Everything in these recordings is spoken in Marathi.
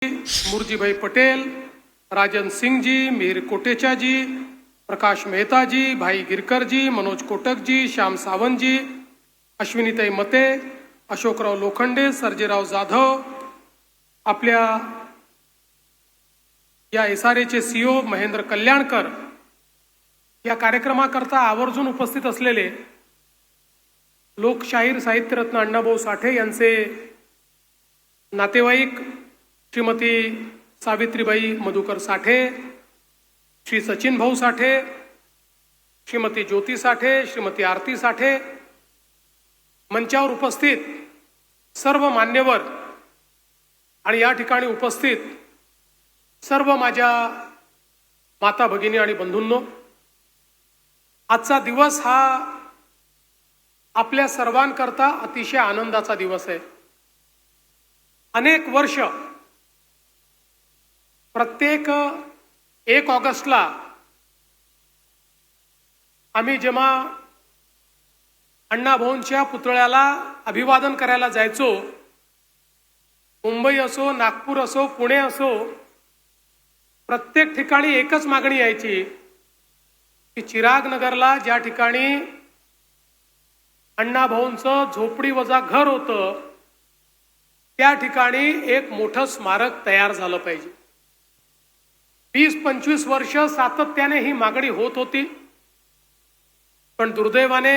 मुरजीभाई पटेल, राजन सिंह जी, मिहिर कोटेचा जी, प्रकाश मेहता जी, भाई गिरकर जी, मनोज कोटक जी, श्याम सावंत जी, अश्विनीताई मते, अशोकराव लोखंडे, सर्जेराव जाधव, आपल्या या एसआरएचे सीओ महेंद्र कल्याणकर, या कार्यक्रमाकरता आवर्जून उपस्थित असलेले लोकशाहीर साहित्यरत्न अण्णाभाऊ साठे यांचे नातेवाईक श्रीमती सावित्रीबाई मधुकर साठे, श्री सचिन भाऊ साठे, श्रीमती ज्योती साठे, श्रीमती आरती साठे, मंचावर उपस्थित सर्व मान्यवर आणि या ठिकाणी उपस्थित सर्व माझ्या माता भगिनी आणि बंधूंनो, आजचा दिवस हा आपल्या सर्वांकरता अतिशय आनंदाचा दिवस आहे। अनेक वर्ष प्रत्येक 1 ऑगस्टला आम्ही जेव्हा अण्णाभाऊंच्या पुतळ्याला अभिवादन करायला जायचो, मुंबई असो, नागपूर असो, पुणे असो, प्रत्येक ठिकाणी एकच मागणी यायची की चिराग नगरला ज्या ठिकाणी अण्णाभाऊंचं झोपडी वजा घर होतं त्या ठिकाणी एक मोठं स्मारक तयार झालं पाहिजे। 20-25 वर्ष सातत्याने ही मागणी होत होती, पण दुर्दैवाने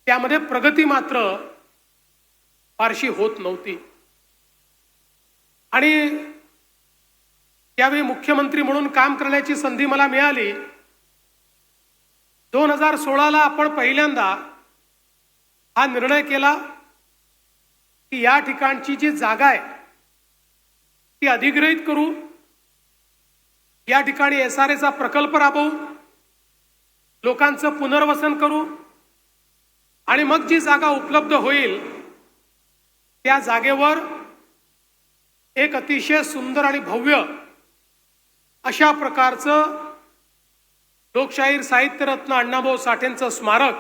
त्यामध्ये प्रगती मात्र फारशी होत नव्हती। आणि त्यावेळी मुख्यमंत्री म्हणून काम करण्याची संधी मला मिळाली। 2016ला आपण पहिल्यांदा हा निर्णय केला की या ठिकाणची जी जागा आहे ती अधिग्रहित करू, या ठिकाणी एसआरएचा प्रकल्प राबवू, लोकांचं पुनर्वसन करू आणि मग जी जागा उपलब्ध होईल त्या जागेवर एक अतिशय सुंदर आणि भव्य अशा प्रकारचं लोकशाहीर साहित्यरत्न अण्णाभाऊ साठेंचं स्मारक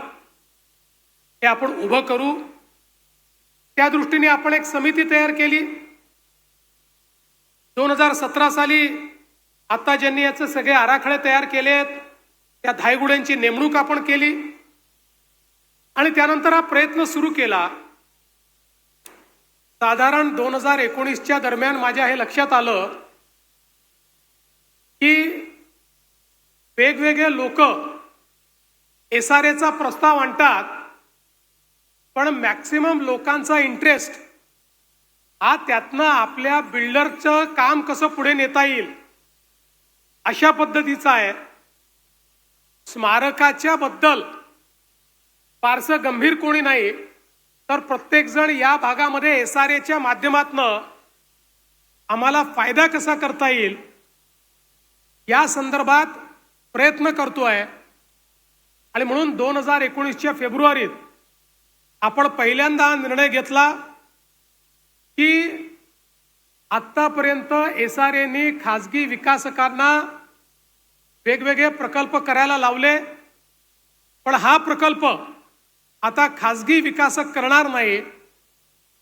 हे आपण उभं करू। त्या दृष्टीने आपण एक समिती तयार केली। 2017 साली आता ज्यांनी याचे सगळे आराखडे तयार केलेत त्या धायगुड्यांची नेमणूक आपण केली आणि त्यानंतर हा प्रयत्न सुरू केला। साधारण 2019च्या दरम्यान माझ्या हे लक्षात आलं की वेगवेगळे लोक एसआरएचा प्रस्ताव आणतात, पण मॅक्सिमम लोकांचा इंटरेस्ट हा त्यातनं आपल्या बिल्डरचं काम कसं पुढे नेता येईल अशा पद्धतीचा आहे। स्मारकाच्या बद्दल फारसं गंभीर कोणी नाही, तर प्रत्येक जण या भागामध्ये एसआरएच्या माध्यमातनं आम्हाला फायदा कसा करता येईल या संदर्भात प्रयत्न करतोय। आणि म्हणून 2019च्या फेब्रुवारीत आपण पहिल्यांदा निर्णय घेतला की आतापर्यंत एसआरएने खासगी विकासकांना वेगवेगळे प्रकल्प करायला लावले, पण हा प्रकल्प आता खासगी विकासक करणार नाही,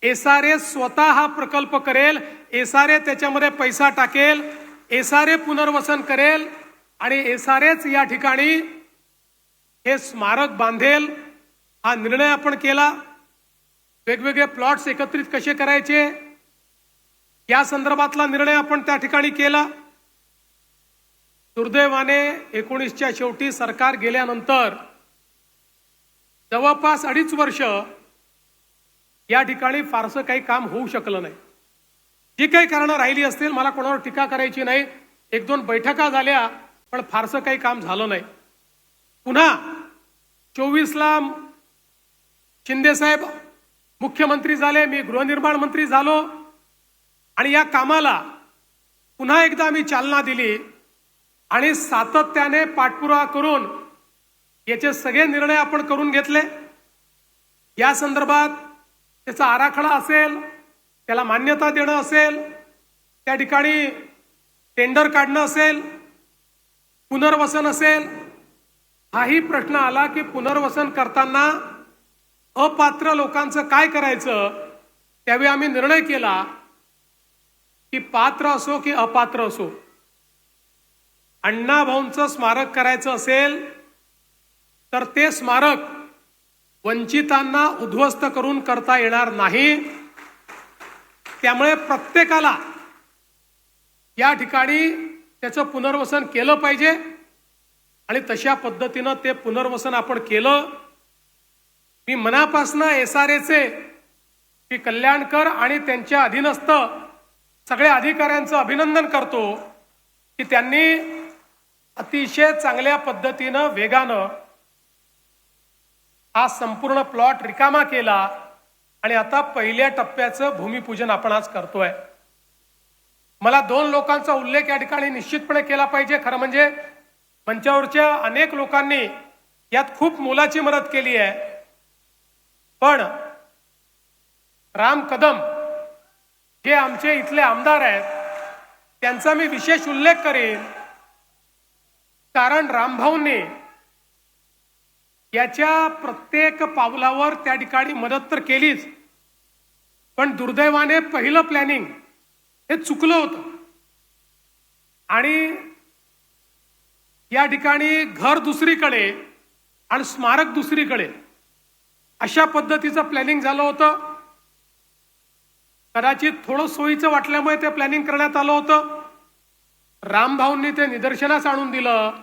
एसआरए स्वतः हा प्रकल्प करेल, एसआरए त्याच्यामध्ये पैसा टाकेल, एसआरए पुनर्वसन करेल आणि एसआरएच या ठिकाणी हे स्मारक बांधेल। हा निर्णय आपण केला। वेगवेगळे प्लॉट्स एकत्रित कसे करायचे या संदर्भातला निर्णय आपण त्या ठिकाणी केला। दुर्दैवाने 19च्या शेवटी सरकार गेल्यानंतर जवळपास 2.5 वर्ष या ठिकाणी फारसं काही काम होऊ शकलं नाही। जी काही कारणं राहिली असतील, मला कोणावर टीका करायची नाही, 1-2 बैठका झाल्या पण फारसं काही काम झालं नाही। पुन्हा 24ला शिंदे साहेब मुख्यमंत्री झाले, मी गृहनिर्माण मंत्री झालो आणि या कामाला पुन्हा एकदा आम्ही चालना दिली आणि सातत्याने पाठपुरावा करून याचे सगळे निर्णय आपण करून घेतले। या संदर्भात त्याचा आराखडा असेल, त्याला मान्यता देणं असेल, त्या ठिकाणी टेंडर काढणं असेल, पुनर्वसन असेल। हाही प्रश्न आला की पुनर्वसन करताना अपात्र लोकांचं काय करायचं। त्यावेळी आम्ही निर्णय केला की पात्र असो की अपात्र असो, अण्णाभाऊंचं स्मारक करायचं असेल तर ते स्मारक वंचितांना उद्ध्वस्त करून करता येणार नाही. त्यामुळे प्रत्येकाला या ठिकाणी त्याचं पुनर्वसन केलं पाहिजे आणि तशा पद्धतीनं ते पुनर्वसन आपण केलं. मी मनापासनं SRAचे श्री कल्याणकर आणि त्यांच्या अधीनस्थ सगळ्या अधिकाऱ्यांचं अभिनंदन करतो की त्यांनी अतिशय चांगल्या पद्धतीनं वेगानं हा संपूर्ण प्लॉट रिकामा केला आणि आता पहिल्या टप्प्याचं भूमिपूजन आपण आज करतोय. मला 2 लोकांचा उल्लेख या ठिकाणी निश्चितपणे केला पाहिजे. खरं म्हणजे मंचावरच्या अनेक लोकांनी यात खूप मोलाची मदत केली आहे, पण राम कदम जे आमचे इथले आमदार आहेत त्यांचा मी विशेष उल्लेख करेन. कारण रामभाऊंनी याच्या प्रत्येक पावलावर त्या ठिकाणी मदत तर केलीच, पण दुर्दैवाने पहिलं प्लॅनिंग हे चुकलं होतं आणि या ठिकाणी घर दुसरीकडे आणि स्मारक दुसरीकडे अशा पद्धतीचं प्लॅनिंग झालं होतं. कदाचित थोडं सोयीचं वाटल्यामुळे ते प्लॅनिंग करण्यात आलं होतं. रामभाऊंनी ते निदर्शनास आणून दिलं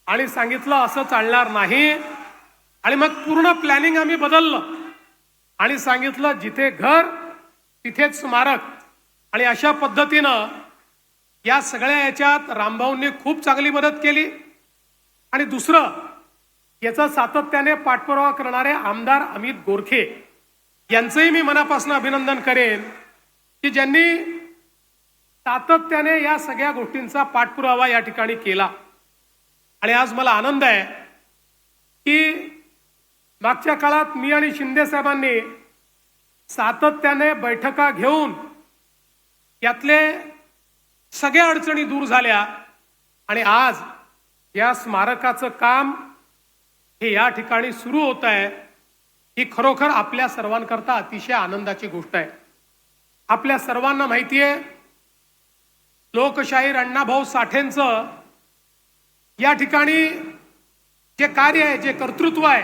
आणि सांगितलं असं चालणार नाही. आणि मग पूर्ण प्लॅनिंग आम्ही बदललं आणि सांगितलं जिथे घर तिथेच स्मारक. आणि अशा पद्धतीनं या सगळ्या याच्यात रामभाऊंनी खूप चांगली मदत केली. आणि दुसरं, याचा सातत्याने पाठपुरावा करणारे आमदार अमित गोरखे यांचंही मी मनापासून अभिनंदन करेन की ज्यांनी सातत्याने या सगळ्या गोष्टींचा पाठपुरावा या ठिकाणी केला. आणि आज मला आनंद आहे की मागच्या काळात मी आणि शिंदे साहेबांनी सातत्याने बैठका घेऊन यातले सगळ्या अडचणी दूर झाल्या आणि आज या स्मारकाचं काम हे या ठिकाणी सुरू होत आहे. ही खरोखर आपल्या सर्वांकरता अतिशय आनंदाची गोष्ट आहे. आपल्या सर्वांना माहिती आहे लोकशाहीर अण्णाभाऊ साठेंचं या ठिकाणी जे कार्य आहे, जे कर्तृत्व आहे,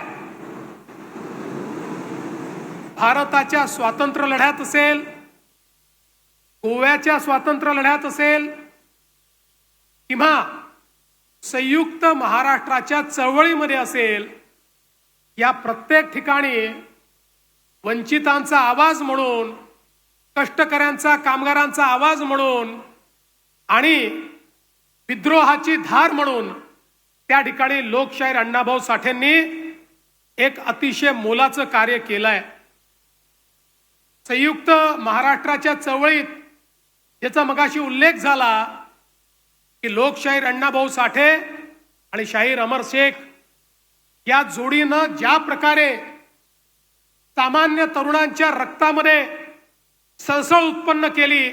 भारताच्या स्वातंत्र्य लढ्यात असेल, गोव्याच्या स्वातंत्र्य लढ्यात असेल किंवा संयुक्त महाराष्ट्राच्या चळवळीमध्ये असेल, या प्रत्येक ठिकाणी वंचितांचा आवाज म्हणून, कष्टकऱ्यांचा कामगारांचा आवाज म्हणून आणि विद्रोहाची धार म्हणून त्या ठिकाणी लोकशाहीर अण्णाभाऊ साठेंनी एक अतिशय मोलाचं कार्य केलंय. संयुक्त महाराष्ट्राच्या चळवळीत याचा मगाशी उल्लेख झाला की लोकशाहीर अण्णाभाऊ साठे आणि शाहीर अमर शेख या जोडीनं ज्या प्रकारे सामान्य तरुणांच्या रक्तामध्ये सळसळ उत्पन्न केली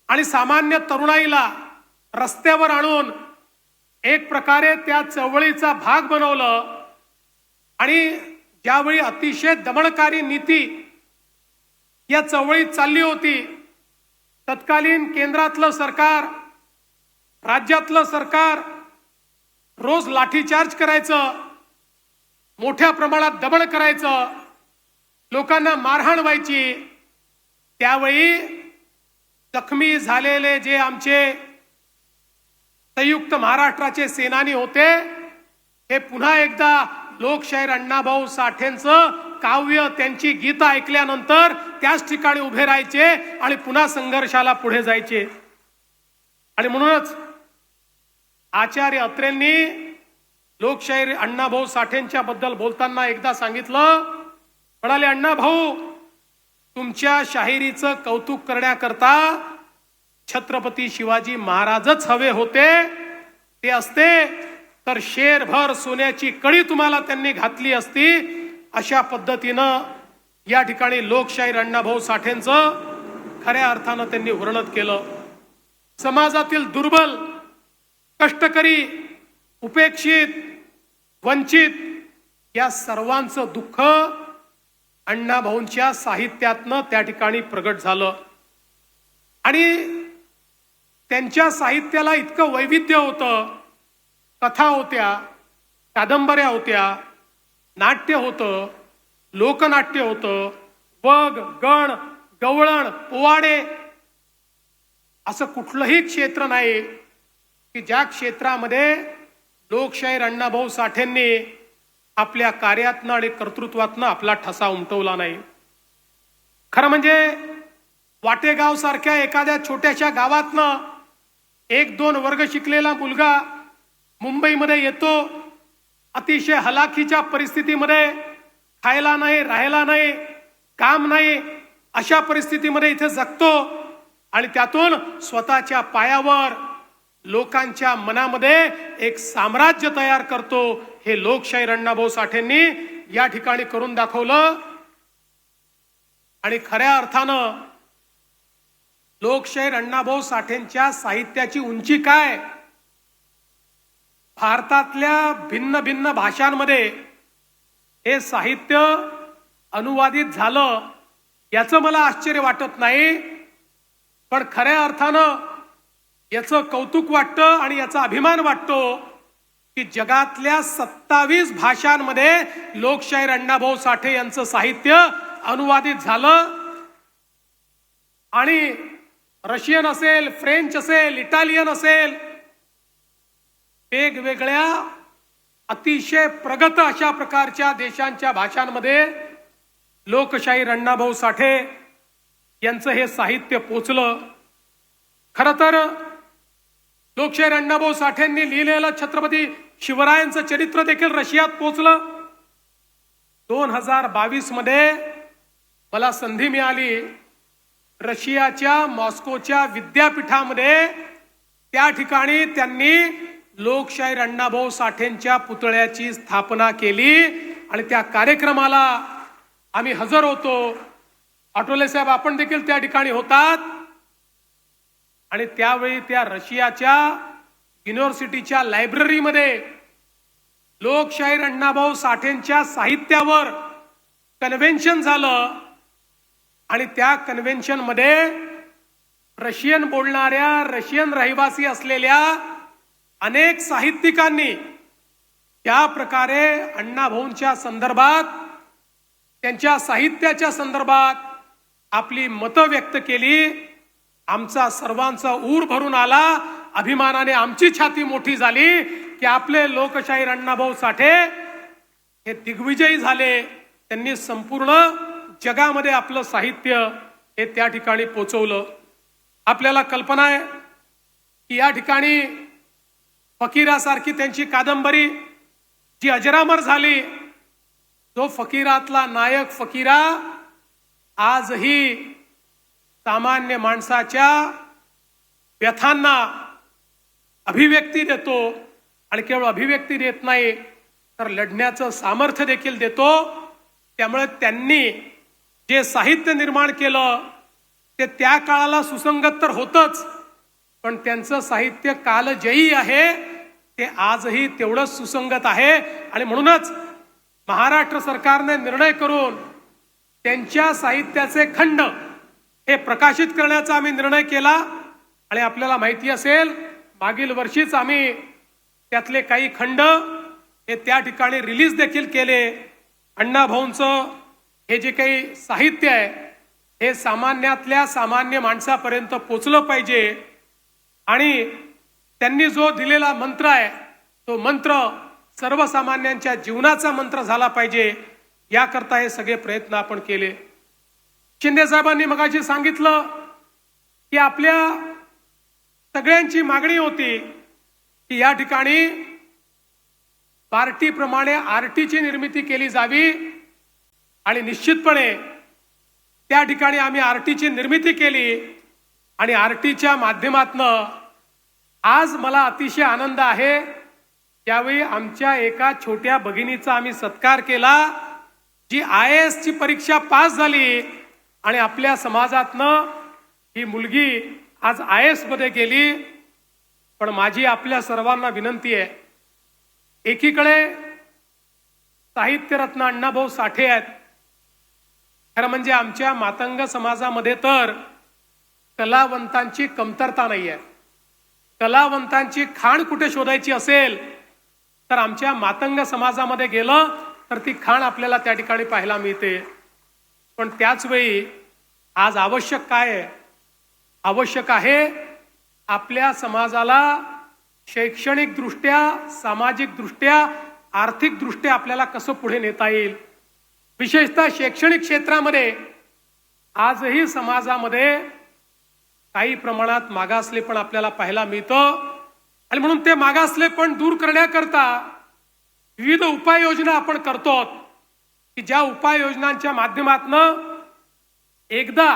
आणि सामान्य तरुणाईला रस्त्यावर आणून एक प्रकारे त्या चळवळीचा भाग बनवलं आणि ज्यावेळी अतिशय दमनकारी नीती या चळवळीत चालली होती, तत्कालीन केंद्रातलं सरकार, राज्यातलं सरकार रोज लाठीचार्ज करायचं, मोठ्या प्रमाणात दमन करायचं, लोकांना मारहाण व्हायची. त्यावेळी जखमी झालेले जे आमचे संयुक्त महाराष्ट्राचे सेनानी होते हे पुन्हा एकदा लोकशाहीर अण्णाभाऊ साठेंचं काव्य, त्यांची गीतं ऐकल्यानंतर त्याच ठिकाणी उभे राहायचे आणि पुन्हा संघर्षाला पुढे जायचे. आणि म्हणूनच आचार्य अत्रेंनी लोकशाहीर अण्णाभाऊ साठेंच्या बद्दल बोलताना एकदा सांगितलं, म्हणाले, अण्णाभाऊ तुमच्या शाहिरीचं कौतुक करण्याकरता छत्रपती शिवाजी महाराजच हवे होते. ते असते तर शेरभर सोन्याची कडी तुम्हाला त्यांनी घातली असती. अशा पद्धतीनं या ठिकाणी लोकशाहीर अण्णाभाऊ साठेंचं खऱ्या अर्थानं त्यांनी वर्णन केलं. समाजातील दुर्बल, कष्टकरी, उपेक्षित, वंचित या सर्वांचं दुःख अण्णाभाऊंच्या साहित्यातनं त्या ठिकाणी प्रगट झालं. आणि त्यांच्या साहित्याला इतकं वैविध्य होतं. कथा होत्या, कादंबऱ्या होत्या, नाट्य होतं, लोकनाट्य होतं, वग, गण, गवळण, पोवाडे, असं कुठलंही क्षेत्र नाही की ज्या क्षेत्रामध्ये लोकशाहीर अण्णाभाऊ साठेंनी आपल्या कार्यातनं आणि कर्तृत्वातनं आपला ठसा उमटवला नाही. खरं म्हणजे वाटेगाव सारख्या एखाद्या छोट्याशा गावातनं 1-2 वर्ग शिकलेला मुलगा मुंबईमध्ये येतो, अतिशय हलाखीच्या परिस्थितीमध्ये, खायला नाही, राहायला नाही, काम नाही, अशा परिस्थितीमध्ये इथे जगतो आणि त्यातून स्वतःच्या पायावर लोकांच्या मनामध्ये एक साम्राज्य तयार करतो. हे लोकशाहीर अण्णाभाऊ साठेंनी या ठिकाणी करून दाखवलं. आणि खऱ्या अर्थानं लोकशाहीर अण्णाभाऊ साठेंच्या साहित्याची उंची काय, भारतातल्या भिन्न भिन्न भाषांमध्ये हे साहित्य अनुवादित झालं याचं मला आश्चर्य वाटत नाही, पण खऱ्या अर्थानं याचं कौतुक वाटतं आणि याचा अभिमान वाटतो की जगातल्या 27 भाषांमध्ये लोकशाहीर अण्णाभाऊ साठे यांचं साहित्य अनुवादित झालं. आणि रशियन असेल, फ्रेंच असेल, इटालियन असेल, वेगवेगळ्या अतिशय प्रगत अशा प्रकारच्या देशांच्या भाषांमध्ये लोकशाहीर अण्णाभाऊ साठे यांचं हे साहित्य पोचलं. खरं तर लोकशाहीर अण्णाभाऊ साठेंनी लिहिलेलं छत्रपती शिवरायांचं चरित्र देखील रशियात पोचलं. 2022 मध्ये मला संधी मिळाली रशियाच्या मॉस्कोच्या विद्यापीठामध्ये, त्या ठिकाणी त्यांनी लोकशाहीर अण्णाभाऊ साठेंच्या पुतळ्याची स्थापना केली आणि त्या कार्यक्रमाला आम्ही हजर होतो. आठवले साहेब, आपण देखील त्या ठिकाणी होतात. आणि त्यावेळी त्या रशियाच्या युनिव्हर्सिटीच्या लायब्ररीमध्ये लोकशाहीर अण्णाभाऊ साठेंच्या साहित्यावर कन्व्हेन्शन झालं आणि त्या कन्व्हेन्शन मध्ये रशियन बोलणाऱ्या, रशियन रहिवासी असलेल्या अनेक साहित्यिकांनी त्या प्रकारे अण्णाभाऊंच्या संदर्भात, त्यांच्या साहित्याच्या संदर्भात आपली मतं व्यक्त केली. आमचा सर्वांचा ऊर भरून आला, अभिमानाने आमची छाती मोठी झाली की आपले लोकशाहीर अण्णाभाऊ साठे हे दिग्विजयी झाले. त्यांनी संपूर्ण जगामध्ये आपलं साहित्य हे त्या ठिकाणी पोचवलं. आपल्याला कल्पना आहे की या ठिकाणी फकीरासारखी त्यांची कादंबरी जी अजरामर झाली, जो फकीरातला नायक फकीरा आजही सामान्य माणसाच्या व्यथांना अभिव्यक्ती देतो आणि केवळ अभिव्यक्ती देत नाही तर लढण्याचं सामर्थ्य देखील देतो. त्यामुळे त्यांनी जे साहित्य निर्माण केलं ते त्या काळाला सुसंगत तर होतच, पण त्यांचं साहित्य कालजयी आहे, ते आजही तेवढंच सुसंगत आहे. आणि म्हणूनच महाराष्ट्र सरकारने निर्णय करून त्यांच्या साहित्याचे खंड हे प्रकाशित करण्याचा आम्ही निर्णय केला. आणि आपल्याला माहिती असेल, मागील वर्षीच आम्ही त्यातले काही खंड हे त्या ठिकाणी रिलीज देखील केले. अण्णाभाऊंचं हे जे काही साहित्य आहे हे सामान्यातल्या सामान्य माणसापर्यंत पोचलं पाहिजे आणि त्यांनी जो दिलेला मंत्र आहे तो मंत्र सर्वसामान्यांच्या जीवनाचा मंत्र झाला पाहिजे, याकरता हे सगळे प्रयत्न आपण केले. शिंदे साहेबांनी मगाशी सांगितलं की आपल्या सगळ्यांची मागणी होती की या ठिकाणी पार्टीप्रमाणे आरटीची निर्मिती केली जावी आणि निश्चितपणे त्या ठिकाणी आम्ही आरटीची निर्मिती केली. आणि आरटीच्या माध्यमातनं आज मला अतिशय आनंद आहे, त्यावेळी आमच्या एका छोट्या भगिनीचा आम्ही सत्कार केला जी IAS ची परीक्षा पास झाली आणि आपल्या समाजातनं ही मुलगी आज IAS मध्ये गेली. पण माझी आपल्या सर्वांना विनंती आहे, एकीकडे साहित्यरत्न अण्णाभाऊ साठे आहेत. खरं म्हणजे आमच्या मातंग समाजामध्ये तर कलावंतांची कमतरता नाही आहे. कलावंतांची खाण कुठे शोधायची असेल तर आमच्या मातंग समाजामध्ये गेलं तर ती खाण आपल्याला त्या ठिकाणी पाहायला मिळते. पण त्याच वेळी आज आवश्यक काय आहे? आवश्यक आहे आपल्या समाजाला शैक्षणिक दृष्ट्या, सामाजिक दृष्ट्या, आर्थिक दृष्ट्या आपल्याला कसं पुढे नेता येईल. विशेषतः शैक्षणिक क्षेत्रामध्ये आजही समाजामध्ये काही प्रमाणात मागासलेपण आपल्याला पाहायला मिळतं आणि म्हणून ते मागासलेपण दूर करण्याकरता विविध उपाययोजना आपण करतो की ज्या उपाययोजनांच्या माध्यमातून एकदा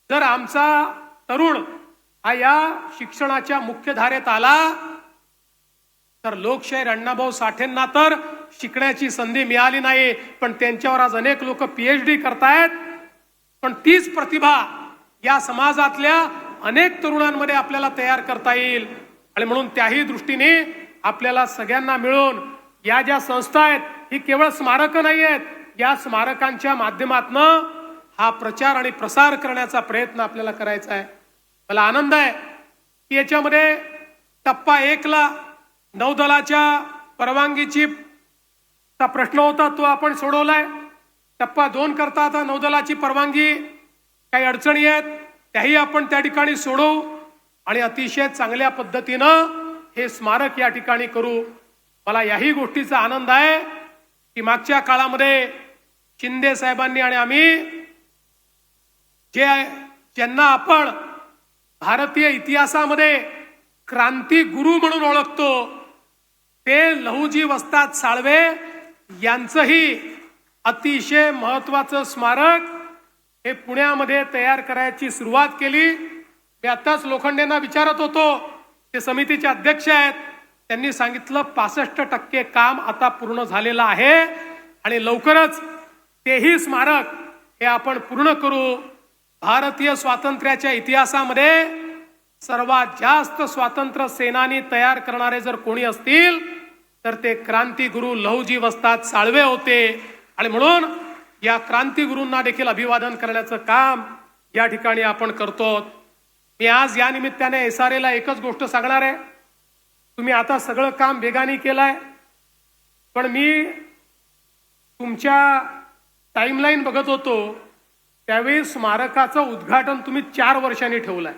जर आमचा तरुण हा या शिक्षणाच्या मुख्य धारेत आला तर लोकशाहीर अण्णाभाऊ साठेंना तर शिकण्याची संधी मिळाली नाही, पण त्यांच्यावर आज अनेक लोक PhD करतायत. पण तीच प्रतिभा या समाजातल्या अनेक तरुणांमध्ये आपल्याला तयार करता येईल आणि म्हणून त्याही दृष्टीने आपल्याला सगळ्यांना मिळून या ज्या संस्था आहेत ही केवळ स्मारकं नाही आहेत, या स्मारकांच्या माध्यमातून हा प्रचार आणि प्रसार करण्याचा प्रयत्न आपल्याला करायचा आहे. मला आनंद आहे की याच्यामध्ये टप्पा 1 ला नौदलाच्या परवानगीची प्रश्न होता तो आपण सोडवलाय. टप्पा 2 करता आता नौदलाची परवानगी काही अडचणी आहेत त्याही आपण त्या ठिकाणी सोडवू आणि अतिशय चांगल्या पद्धतीनं हे स्मारक या ठिकाणी करू. मला याही गोष्टीचा आनंद आहे की मागच्या काळामध्ये शिंदे साहेबांनी आणि आम्ही ज्यांना आपण भारतीय इतिहासामध्ये क्रांती गुरु म्हणून ओळखतो ते लहुजी वस्ताद साळवे यांचंही अतिशय महत्वाचं स्मारक हे पुण्यामध्ये तयार करायची सुरुवात केली. मी आताच लोखंडेंना विचारत होतो, ते समितीचे अध्यक्ष आहेत, त्यांनी सांगितलं 65% काम आता पूर्ण झालेलं आहे आणि लवकरच तेही स्मारक हे आपण पूर्ण करू. भारतीय स्वातंत्र्याच्या इतिहासामध्ये सर्वात जास्त स्वातंत्र्य सेनानी तयार करणारे जर कोणी असतील तर ते क्रांतिगुरु लहुजी वस्ताद साळवे होते आणि म्हणून या क्रांतिगुरूंना देखील अभिवादन करण्याचं काम या ठिकाणी आपण करतो. मी आज या निमित्ताने SRA ला एकच गोष्ट सांगणार आहे, तुम्ही आता सगळं काम वेगाने केलंय, पण मी तुमच्या टाइमलाईन बघत होतो त्यावेळी स्मारकाचं उद्घाटन तुम्ही 4 वर्षांनी ठेवलंय.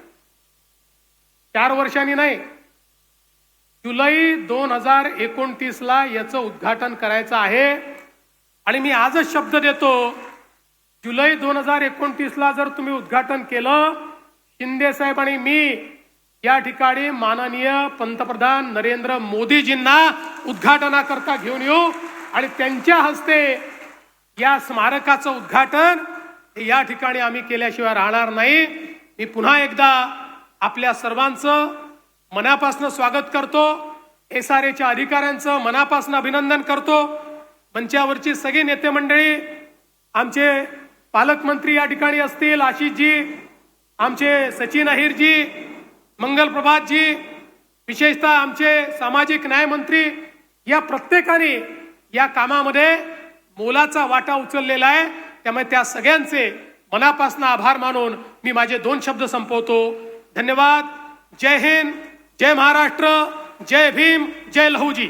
4 वर्षांनी नाही, जुलै 2029 ला याचं उद्घाटन करायचं आहे आणि मी आजच शब्द देतो, जुलै 2029 ला जर तुम्ही उद्घाटन केलं, शिंदे साहेब आणि मी या ठिकाणी माननीय पंतप्रधान नरेंद्र मोदीजींना उद्घाटनाकरता घेऊन येऊ आणि त्यांच्या हस्ते या स्मारकाचं उद्घाटन या ठिकाणी आम्ही केल्याशिवाय राहणार नाही. मी पुन्हा एकदा आपल्या सर्वांचं मनापासून स्वागत करतो, SRAच्या अधिकाऱ्यांचं मनापासून अभिनंदन करतो. मंचावरची सगळी नेते मंडळी, आमचे पालकमंत्री या ठिकाणी असतील, आशिषजी, आमचे सचिन अहिरजी, मंगल प्रभातजी, विशेषतः आमचे सामाजिक न्याय मंत्री, या प्रत्येकाने या कामामध्ये मोलाचा वाटा उचललेला आहे. त्यामुळे त्या सगळ्यांचे मनापासून आभार मानून मी माझे 2 शब्द संपवतो. धन्यवाद. जय हिंद, जय महाराष्ट्र, जय भीम, जय लहुजी.